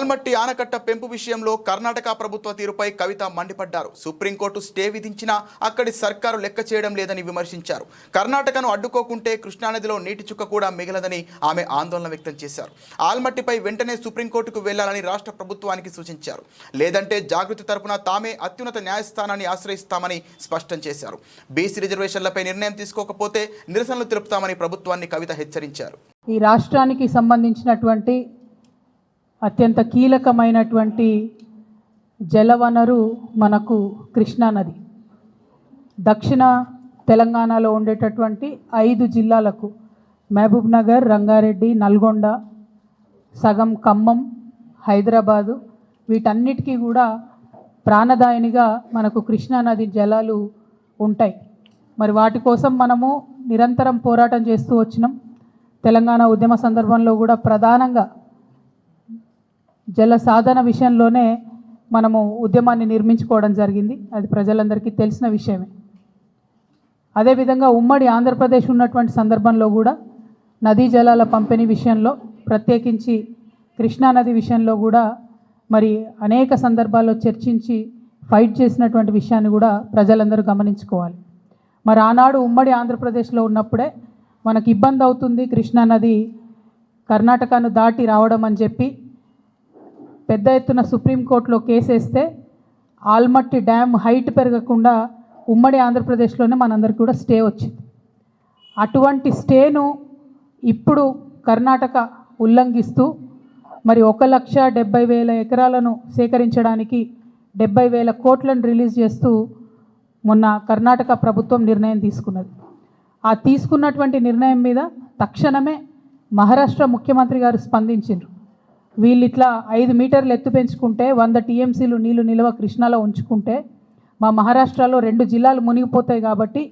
ఆల్మట్టి ఆనకట్ట పెంపు విషయంలో కర్ణాటక ప్రభుత్వ తీరుపై కవిత మండిపడ్డారు. సుప్రీంకోర్టు స్టే విధించినా అక్కడి సర్కారు లెక్క చేయడం లేదని విమర్శించారు. కర్ణాటకను అడ్డుకోకుంటే కృష్ణానదిలో నీటి చుక్క కూడా మిగలదని ఆమె ఆందోళన వ్యక్తం చేశారు. ఆల్మట్టిపై వెంటనే సుప్రీంకోర్టుకు వెళ్లాలని రాష్ట్ర ప్రభుత్వానికి సూచించారు. లేదంటే జాగృతి తరపున తామే అత్యున్నత న్యాయస్థానాన్ని ఆశ్రయిస్తామని స్పష్టం చేశారు. బీసీ రిజర్వేషన్లపై నిర్ణయం తీసుకోకపోతే నిరసనలు తెలుపుతామని ప్రభుత్వాన్ని కవిత హెచ్చరించారు. ఈ రాష్ట్రానికి సంబంధించినటువంటి అత్యంత కీలకమైనటువంటి జలవనరు మనకు కృష్ణానది. దక్షిణ తెలంగాణలో ఉండేటటువంటి 5 జిల్లాలకు మహబూబ్ నగర్, రంగారెడ్డి, నల్గొండ, సగం ఖమ్మం, హైదరాబాదు వీటన్నిటికీ కూడా ప్రాణదాయినిగా మనకు కృష్ణానది జలాలు ఉంటాయి. మరి వాటి కోసం మనము నిరంతరం పోరాటం చేస్తూ వచ్చినాం. తెలంగాణ ఉద్యమ సందర్భంలో కూడా ప్రధానంగా జల సాధన విషయంలోనే మనము ఉద్యమాన్ని నిర్మించుకోవడం జరిగింది. అది ప్రజలందరికీ తెలిసిన విషయమే. అదేవిధంగా ఉమ్మడి ఆంధ్రప్రదేశ్ ఉన్నటువంటి సందర్భంలో కూడా నదీ జలాల పంపిణీ విషయంలో, ప్రత్యేకించి కృష్ణానది విషయంలో కూడా మరి అనేక సందర్భాల్లో చర్చించి ఫైట్ చేసినటువంటి విషయాన్ని కూడా ప్రజలందరూ గమనించుకోవాలి. మరి ఆనాడు ఉమ్మడి ఆంధ్రప్రదేశ్లో ఉన్నప్పుడే మనకి ఇబ్బంది అవుతుంది కృష్ణానది కర్ణాటకను దాటి రావడం అని చెప్పి పెద్ద ఎత్తున సుప్రీంకోర్టులో కేసేస్తే ఆల్మట్టి డ్యామ్ హైట్ పెరగకుండా ఉమ్మడి ఆంధ్రప్రదేశ్లోనే మనందరికీ కూడా స్టే వచ్చింది. అటువంటి స్టేను ఇప్పుడు కర్ణాటక ఉల్లంఘిస్తూ మరి 1,70,000 ఎకరాలను సేకరించడానికి 70,000 కోట్లను రిలీజ్ చేస్తూ మొన్న కర్ణాటక ప్రభుత్వం నిర్ణయం తీసుకున్నది. ఆ తీసుకున్నటువంటి నిర్ణయం మీద తక్షణమే మహారాష్ట్ర ముఖ్యమంత్రి గారు స్పందించారు. వీళ్ళు ఇట్లా 5 మీటర్లు ఎత్తు పెంచుకుంటే 100 టీఎంసీలు నీళ్లు నిల్వ కృష్ణాలో ఉంచుకుంటే మా మహారాష్ట్రలో 2 జిల్లాలు మునిగిపోతాయి కాబట్టి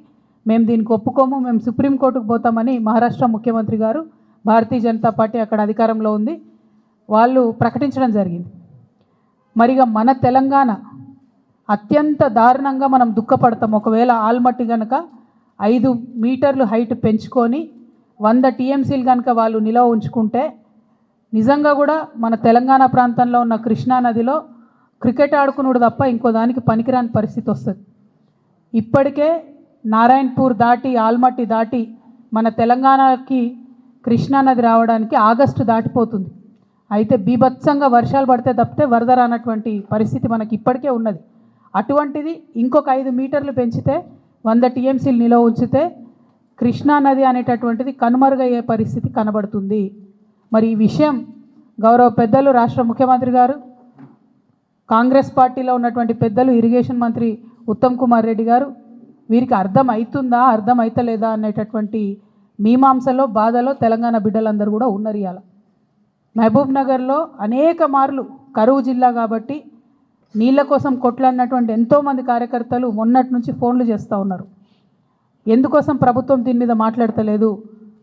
మేము దీనికి ఒప్పుకోము, మేము సుప్రీంకోర్టుకు పోతామని మహారాష్ట్ర ముఖ్యమంత్రి గారు, భారతీయ జనతా పార్టీ అక్కడ అధికారంలో ఉంది, వాళ్ళు ప్రకటించడం జరిగింది. మరిగా మన తెలంగాణ అత్యంత దారుణంగా మనం దుఃఖపడతాం. ఒకవేళ ఆల్మట్టి కనుక 5 మీటర్లు హైట్ పెంచుకొని 100 టీఎంసీలు కనుక వాళ్ళు నిల్వ ఉంచుకుంటే నిజంగా కూడా మన తెలంగాణ ప్రాంతంలో ఉన్న కృష్ణానదిలో క్రికెట్ ఆడుకున్నాడు తప్ప ఇంకో దానికి పనికిరాని పరిస్థితి వస్తుంది. ఇప్పటికే నారాయణపూర్ దాటి ఆల్మట్టి దాటి మన తెలంగాణకి కృష్ణానది రావడానికి ఆగస్టు దాటిపోతుంది. అయితే బీభత్సంగా వర్షాలు పడితే తప్పితే వరద రానటువంటి పరిస్థితి మనకి ఇప్పటికే ఉన్నది. అటువంటిది ఇంకొక 5 మీటర్లు పెంచితే 100 టీఎంసీలు నిల్వ ఉంచితే కృష్ణానది అనేటటువంటిది కనుమరుగయ్యే పరిస్థితి కనబడుతుంది. మరి ఈ విషయం గౌరవ పెద్దలు రాష్ట్ర ముఖ్యమంత్రి గారు, కాంగ్రెస్ పార్టీలో ఉన్నటువంటి పెద్దలు, ఇరిగేషన్ మంత్రి ఉత్తమ్ కుమార్ రెడ్డి గారు వీరికి అర్థం అవుతుందా అర్థం అవుతలేదా అనేటటువంటి మీమాంసలో బాధలో తెలంగాణ బిడ్డలందరూ కూడా ఉన్నారు. ఇవాళ మహబూబ్ నగర్లో అనేక మార్లు కరువు జిల్లా కాబట్టి నీళ్ళ కోసం కొట్లాడినటువంటి ఎంతోమంది కార్యకర్తలు మొన్నటి నుంచి ఫోన్లు చేస్తూ ఉన్నారు. ఎందుకోసం ప్రభుత్వం దీని మీద మాట్లాడతలేదు,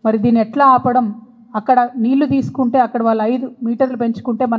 మరి దీన్ని ఎట్లా ఆపడం, అక్కడ నీళ్లు తీసుకుంటే అక్కడ వాళ్ళు 5 మీటర్లు పెంచుకుంటే మన